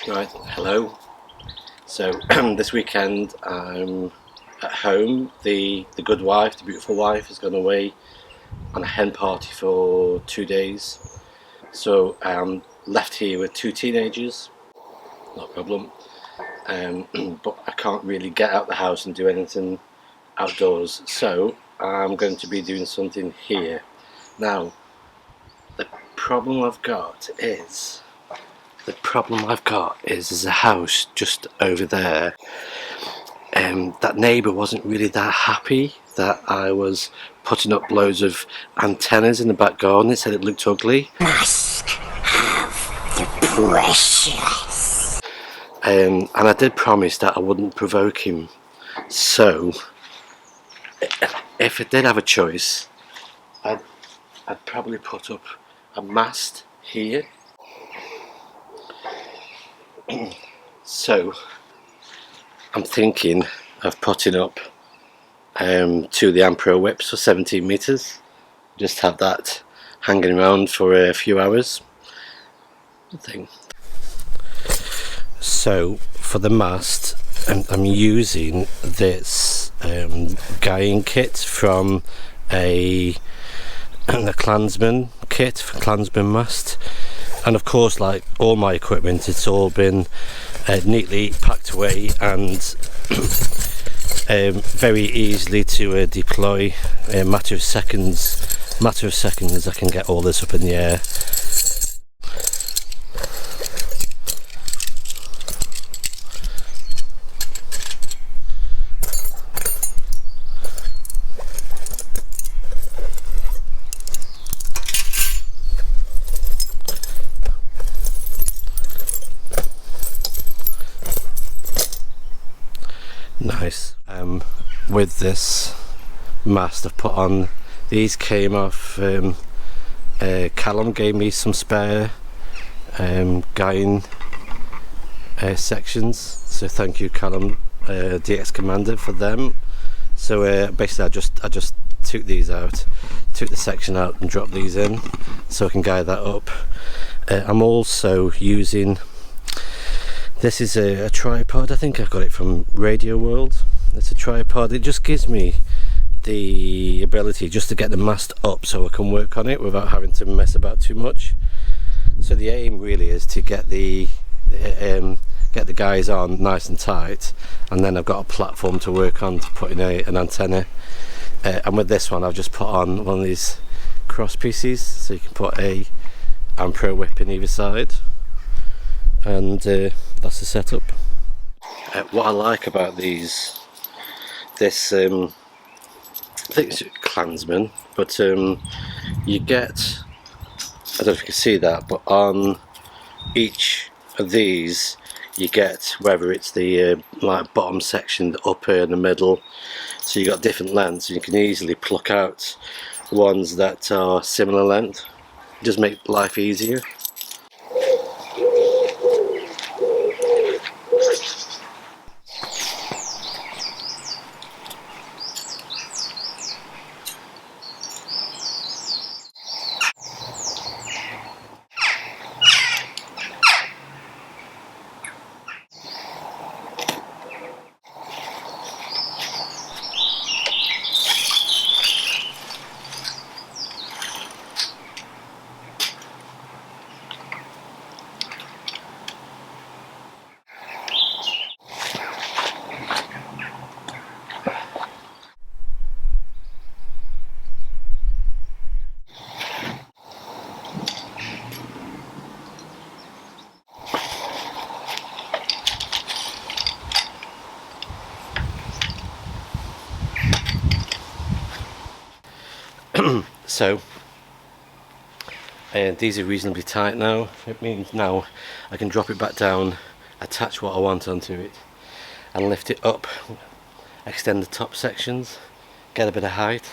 Right, hello. So this weekend I'm at home. The good wife, the beautiful wife, has gone away on a hen party for 2 days. So I'm left here with two teenagers, no problem. But I can't really get out the house and do anything outdoors. So I'm going to be doing something here. Now, the problem I've got is there's a house just over there. That neighbour wasn't really that happy that I was putting up loads of antennas in the back garden. They said it looked ugly. Must have the precious. And I did promise that I wouldn't provoke him. So, if I did have a choice, I'd probably put up a mast here. So, I'm thinking of putting up two of the Ampro whips for 17 metres. Just have that hanging around for a few hours. So for the mast, I'm using this guying kit from a Klansman kit for Klansman mast, and of course, like all my equipment, it's all been neatly packed away and very easily to deploy. A matter of seconds I can get all this up in the air. Nice. With this mast I've put on, these came off, Callum gave me some spare guying sections, so thank you Callum, DX Commander, for them. So basically I just took these out, took the section out and dropped these in so I can guy that up. I'm also using, this is a tripod. I think I got it from Radio World. It's a tripod. It just gives me the ability just to get the mast up so I can work on it without having to mess about too much. So the aim really is to get the guys on nice and tight, and then I've got a platform to work on to put in an antenna. And with this one I've just put on one of these cross pieces, so you can put a Ampro whip in either side, and that's the setup. What I like about this I think it's Klansman, but you get, I don't know if you can see that, but on each of these you get, whether it's the like bottom section, the upper and the middle, so you got different lengths, and you can easily pluck out ones that are similar length. Just make life easier. So these are reasonably tight now. It means now I can drop it back down, attach what I want onto it, and lift it up, extend the top sections, get a bit of height.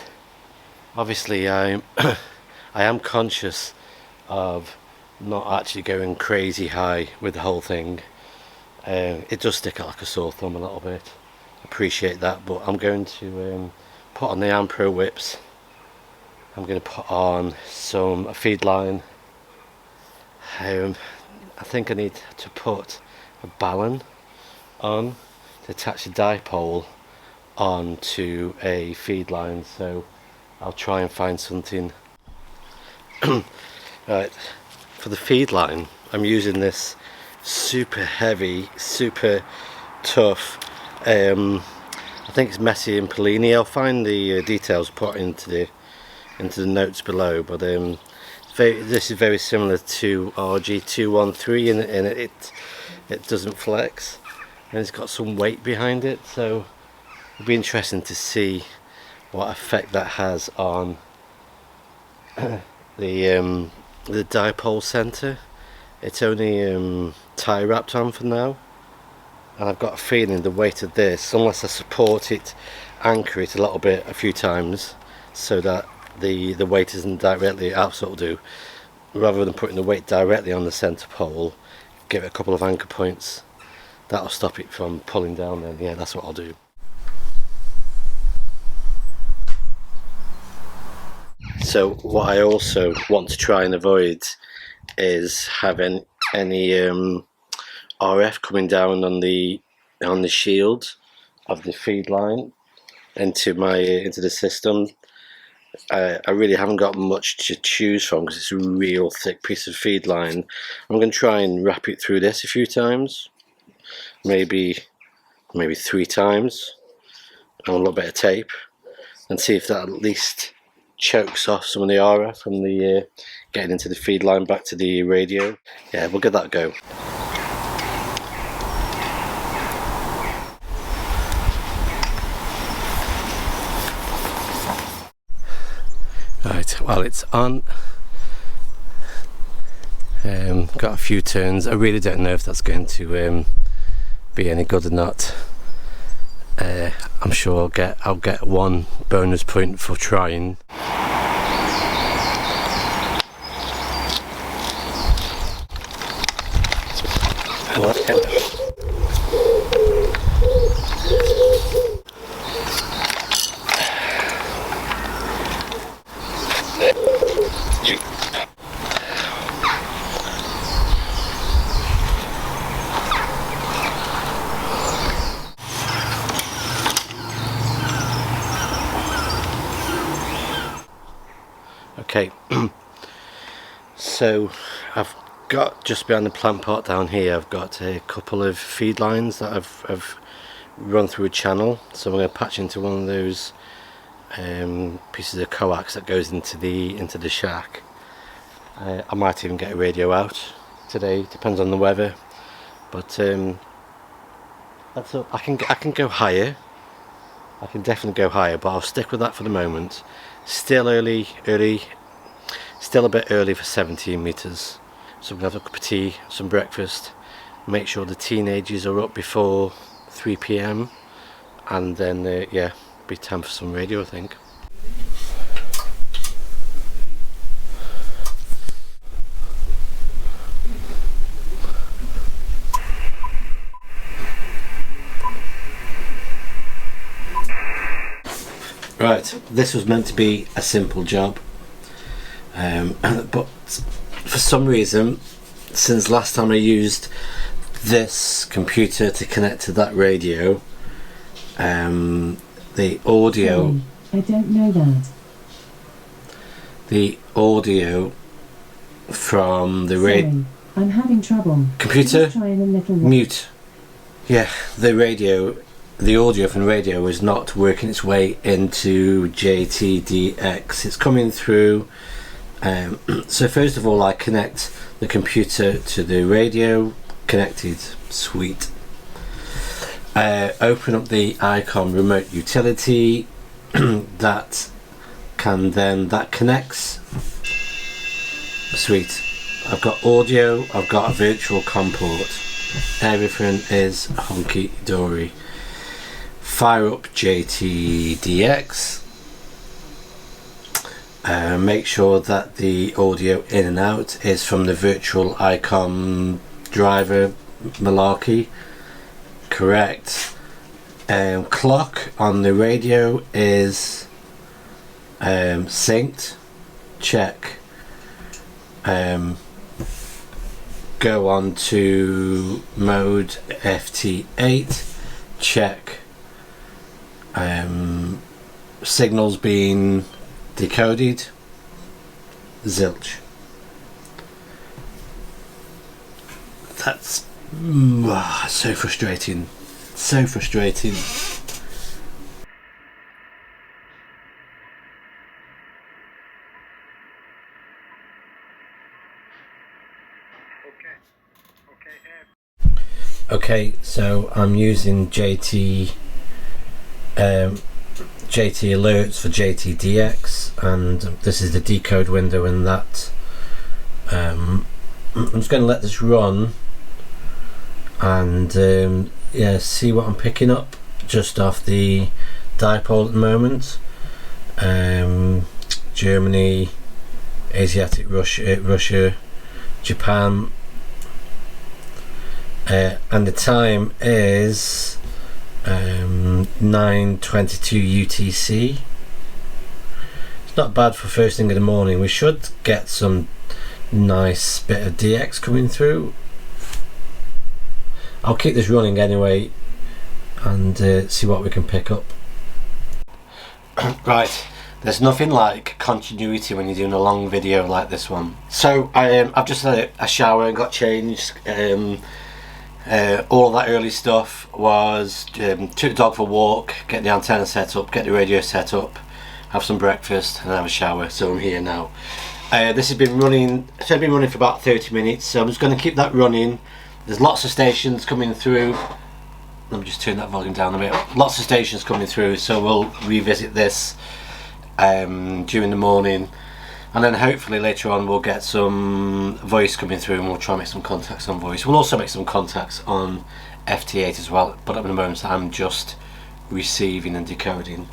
Obviously I am conscious of not actually going crazy high with the whole thing. It does stick out like a sore thumb a little bit, appreciate that, but I'm going to put on the Ampro whips. I'm going to put on a feed line. I think I need to put balun on to attach the dipole onto a feed line, so I'll try and find something. Right, for the feed line I'm using this super heavy, super tough, I think it's Messi and Polini. I'll find the details put into the notes below, but this is very similar to RG213 and it doesn't flex, and it's got some weight behind it, so it'll be interesting to see what effect that has on the dipole center. It's only tie wrapped on for now, and I've got a feeling the weight of this, unless I support it, anchor it a few times, so that the weight isn't directly out, sort of do, rather than putting the weight directly on the center pole, give it a couple of anchor points. That'll stop it from pulling down then. Yeah, that's what I'll do. So what I also want to try and avoid is having any RF coming down on the shield of the feed line into the system. I really haven't got much to choose from because it's a real thick piece of feed line. I'm going to try and wrap it through this a few times, maybe 3 times, on a little bit of tape, and see if that at least chokes off some of the RF from the getting into the feed line back to the radio. Yeah, we'll give that a go. Right, well, it's on. Got a few turns. I really don't know if that's going to be any good or not. I'm sure I'll get 1 bonus point for trying. Okay, so I've got, just behind the plant pot down here, I've got a couple of feed lines that I've run through a channel, so I'm going to patch into one of those pieces of coax that goes into the shack. I might even get a radio out today, depends on the weather, but I can go higher. I can definitely go higher, but I'll stick with that for the moment. Still still a bit early for 17 meters. So we're gonna have a cup of tea, some breakfast, make sure the teenagers are up before 3 PM, and then yeah, be time for some radio, I think. Right, this was meant to be a simple job, but for some reason, since last time I used this computer to connect to that radio, the audio... I don't know that. The audio from the radio... I'm having trouble. Computer, try in a little mute. Yeah, the radio... The audio from the radio is not working its way into JTDX. It's coming through. So first of all, I connect the computer to the radio. Connected, sweet. Open up the Icon remote utility. that connects. Sweet. I've got audio. I've got a virtual COM port. Everything is hunky dory. Fire up JTDX, make sure that the audio in and out is from the virtual Icon driver malarkey, correct. Clock on the radio is synced, check. go on to mode FT8, check signals being decoded, zilch. That's so frustrating, so frustrating. Okay, so I'm using JT alerts for JTDX, and this is the decode window in that. I'm just going to let this run and yeah, see what I'm picking up just off the dipole at the moment. Germany, Asiatic Russia, Japan, and the time is 9:22 UTC. It's not bad for first thing in the morning. We should get some nice bit of DX coming through. I'll keep this running anyway and see what we can pick up. Right, there's nothing like continuity when you're doing a long video like this one. So I've just had a shower and got changed. All that early stuff was took the dog for a walk, get the antenna set up, get the radio set up, have some breakfast and have a shower. So I'm here now. This has been running, so I've been running for about 30 minutes, so I'm just going to keep that running. There's lots of stations coming through. Let me just turn that volume down a bit. Lots of stations coming through, so we'll revisit this during the morning, and then hopefully later on we'll get some voice coming through and we'll try and make some contacts on voice. We'll also make some contacts on FT8 as well, but at the moment I'm just receiving and decoding.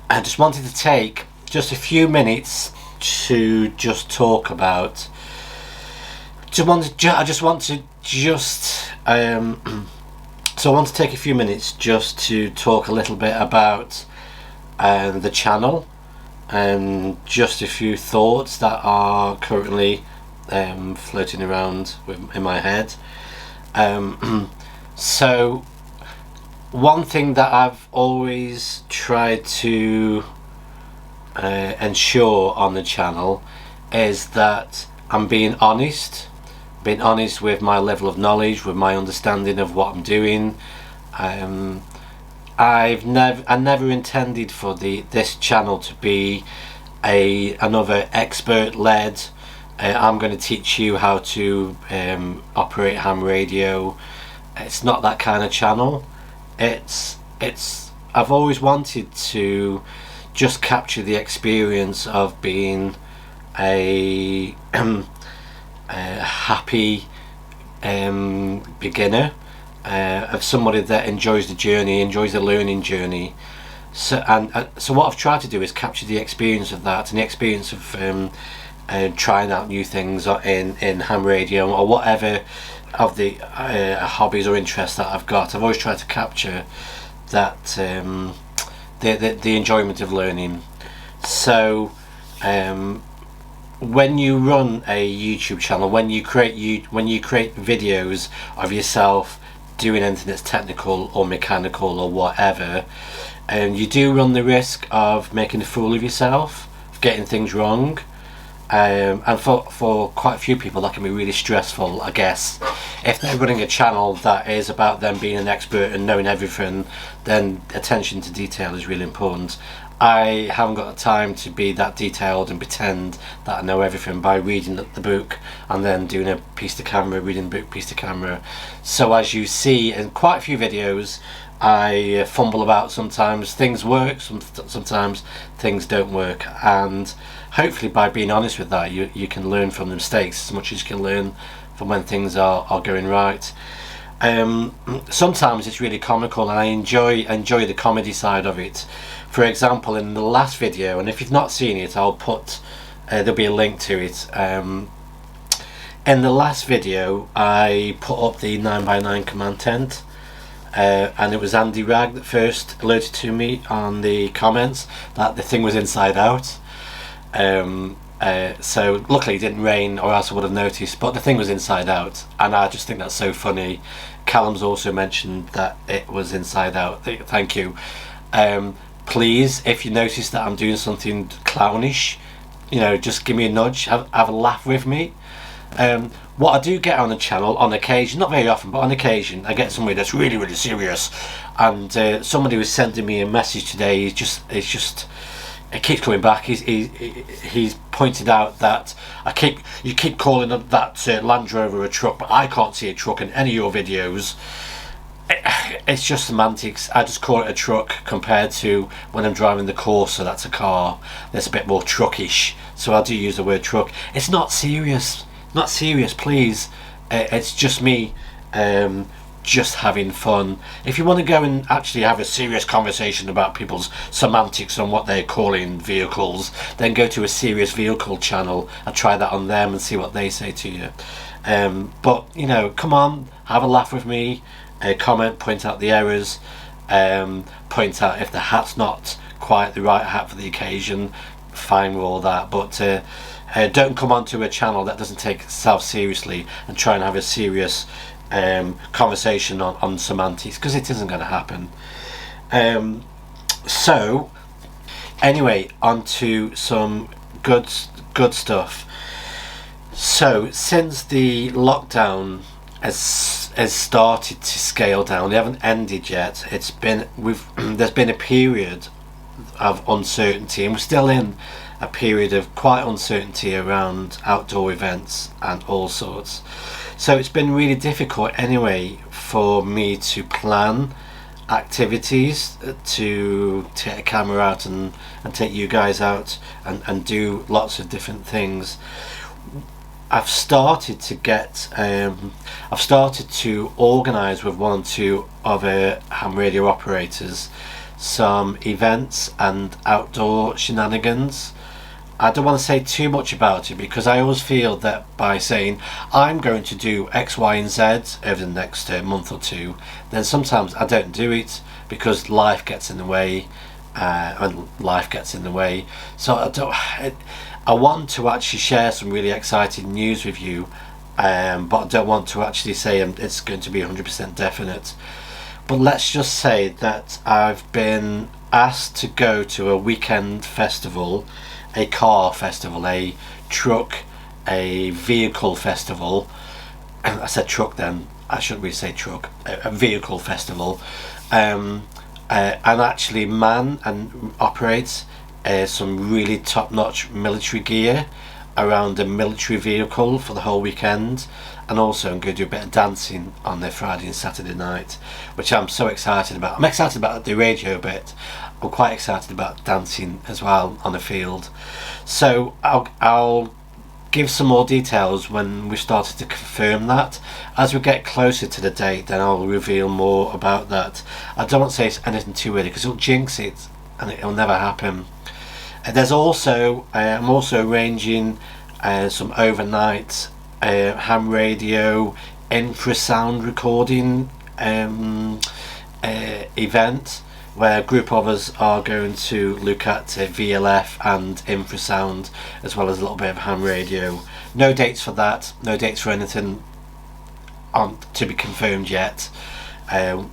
I just wanted to take just a few minutes to just talk about so I want to take a few minutes just to talk a little bit about the channel and just a few thoughts that are currently floating around in my head. So one thing that I've always tried to ensure on the channel is that I'm being honest with my level of knowledge, with my understanding of what I'm doing. I never intended for this channel to be another expert led I'm going to teach you how to operate ham radio. It's not that kind of channel. I've always wanted to just capture the experience of being a happy beginner, of somebody that enjoys the journey, enjoys the learning journey. So what I've tried to do is capture the experience of that, and the experience of trying out new things in ham radio or whatever of the hobbies or interests that I've got. I've always tried to capture that the enjoyment of learning. So when you run a YouTube channel, when you create videos of yourself doing anything that's technical or mechanical or whatever, you do run the risk of making a fool of yourself, of getting things wrong. And for quite a few people that can be really stressful, I guess. If they're running a channel that is about them being an expert and knowing everything, then attention to detail is really important. I haven't got the time to be that detailed and pretend that I know everything by reading the book and then doing a piece to camera, reading the book piece to camera. So as you see in quite a few videos, I fumble about sometimes. Things work, sometimes things don't work, and hopefully by being honest with that, you can learn from the mistakes as much as you can learn from when things are going right. Sometimes it's really comical, and I enjoy the comedy side of it. For example, in the last video, and if you've not seen it, I'll put there'll be a link to it. In the last video I put up the 9x9 command tent, and it was Andy Ragg that first alerted to me on the comments that the thing was inside out. So luckily it didn't rain, or else I would have noticed, but the thing was inside out, and I just think that's so funny. Callum's also mentioned that it was inside out. Thank you. Please, if you notice that I'm doing something clownish, you know, just give me a nudge, have a laugh with me. What I do get on the channel on occasion, not very often, but on occasion, I get somebody that's really, really serious, and somebody was sending me a message today. It keeps coming back. He's pointed out that you keep calling that Land Rover a truck, but I can't see a truck in any of your videos. It's just semantics. I just call it a truck compared to when I'm driving the Corsa. That's a car that's a bit more truckish, so I do use the word truck. It's not serious. Not serious, please. It's just me just having fun. If you want to go and actually have a serious conversation about people's semantics on what they're calling vehicles, then go to a serious vehicle channel and try that on them and see what they say to you. But you know, come on, have a laugh with me, comment, point out the errors, point out if the hat's not quite the right hat for the occasion. Fine with all that, but don't come onto a channel that doesn't take itself seriously and try and have a serious conversation on semantics, because it isn't going to happen. So anyway, on to some good stuff. So since the lockdown has started to scale down, they haven't ended yet. There's been a period of uncertainty, and we're still in a period of quite uncertainty around outdoor events and all sorts. So it's been really difficult anyway for me to plan activities, to take a camera out and take you guys out and do lots of different things. I've started to organise with one or two other ham radio operators some events and outdoor shenanigans. I don't want to say too much about it, because I always feel that by saying I'm going to do X, Y and Z over the next month or two, then sometimes I don't do it because life gets in the way, so I want to actually share some really exciting news with you, but I don't want to actually say it's going to be 100% definite. But let's just say that I've been asked to go to a weekend festival, a car festival, a vehicle festival. I said truck then, I shouldn't really say truck. A vehicle festival, and actually man and operates some really top-notch military gear around a military vehicle for the whole weekend. And also I'm going to do a bit of dancing on the Friday and Saturday night, which I'm so excited about. I'm excited about the radio bit. I'm quite excited about dancing as well on the field. So I'll give some more details when we started to confirm that. As we get closer to the date, then I'll reveal more about that. I don't want to say anything too early because it'll jinx it and it'll never happen. There's also I'm also arranging some overnight ham radio infrasound recording event, where a group of us are going to look at VLF and infrasound, as well as a little bit of ham radio. No dates for that, no dates for anything to be confirmed yet.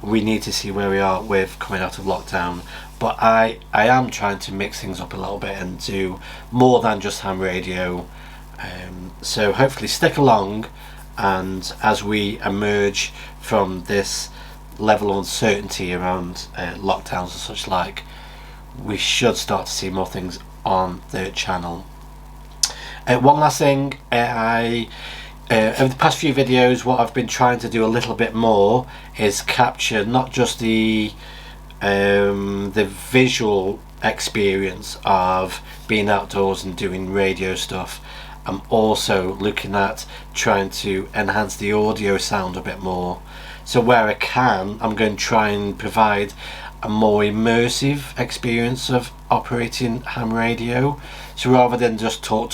We need to see where we are with coming out of lockdown, but I am trying to mix things up a little bit and do more than just ham radio. So hopefully stick along, and as we emerge from this level of uncertainty around lockdowns and such like, we should start to see more things on the channel. One last thing, over the past few videos, what I've been trying to do a little bit more is capture not just the visual experience of being outdoors and doing radio stuff. I'm also looking at trying to enhance the audio sound a bit more. So where I can, I'm going to try and provide a more immersive experience of operating ham radio. So rather than just talk,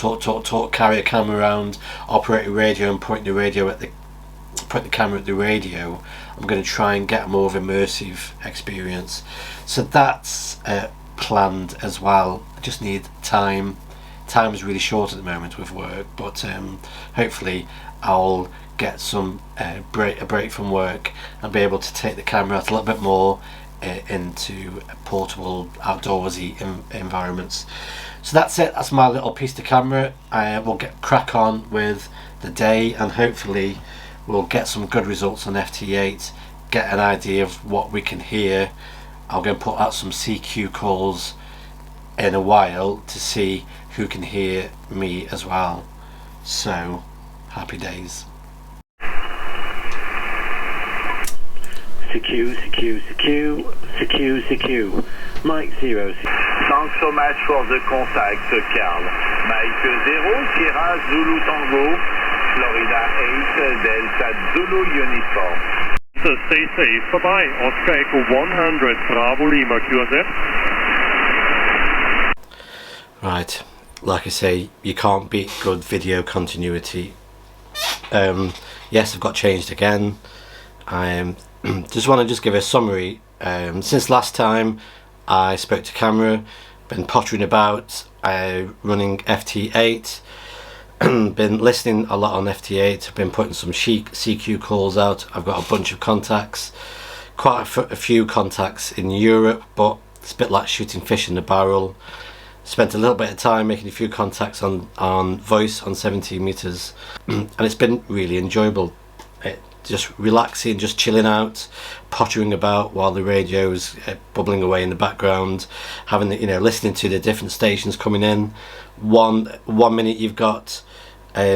carry a camera around, operate a radio and point the camera at the radio, I'm going to try and get a more of immersive experience. So that's planned as well. I just need time time is really short at the moment with work, but hopefully I'll get some a break from work and be able to take the camera out a little bit more into portable outdoorsy environments. So that's it, that's my little piece to camera. We'll get crack on with the day, and hopefully we'll get some good results on FT8, get an idea of what we can hear. I'm going to put out some CQ calls in a while to see who can hear me as well. So happy days. CQ, Mike 0. Thanks so much for the contact, Carl. Mike 0, Sierra Zulu Tango, Florida 8, Delta Zulu Uniform. So stay safe, bye-bye. Oscar Echo 100, Bravo Lima QSF. Right, like I say, you can't beat good video continuity. Yes, I've got changed again. I just want to give a summary. Since last time I spoke to camera, been pottering about, running FT8, been listening a lot on FT8, I've been putting some CQ calls out. I've got a bunch of contacts, quite a few contacts in Europe, but it's a bit like shooting fish in a barrel. Spent a little bit of time making a few contacts on voice on 17 meters, and it's been really enjoyable. Just relaxing, just chilling out, pottering about while the radio's bubbling away in the background, having the, listening to the different stations coming in. One minute you've got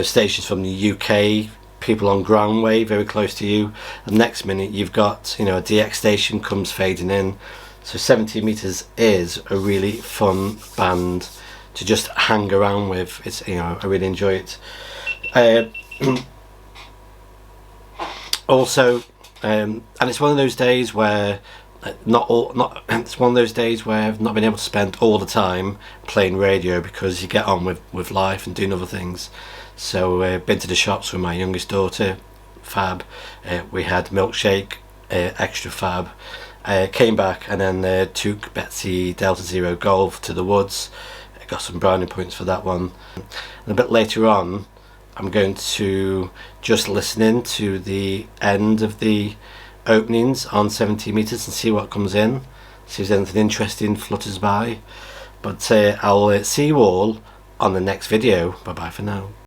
stations from the UK, people on ground wave very close to you. The next minute you've got a DX station comes fading in. So 17 meters is a really fun band to just hang around with. It's I really enjoy it. Also, and it's one of those days where it's one of those days where I've not been able to spend all the time playing radio, because you get on with life and doing other things. So been to the shops with my youngest daughter, Fab. We had milkshake, extra Fab. Came back and then took Betsy Delta Zero Golf to the woods. Got some brownie points for that one. And a bit later on, I'm going to just listen in to the end of the openings on 70 meters and see what comes in, see if there's anything interesting flutters by. But I'll see you all on the next video. Bye bye for now.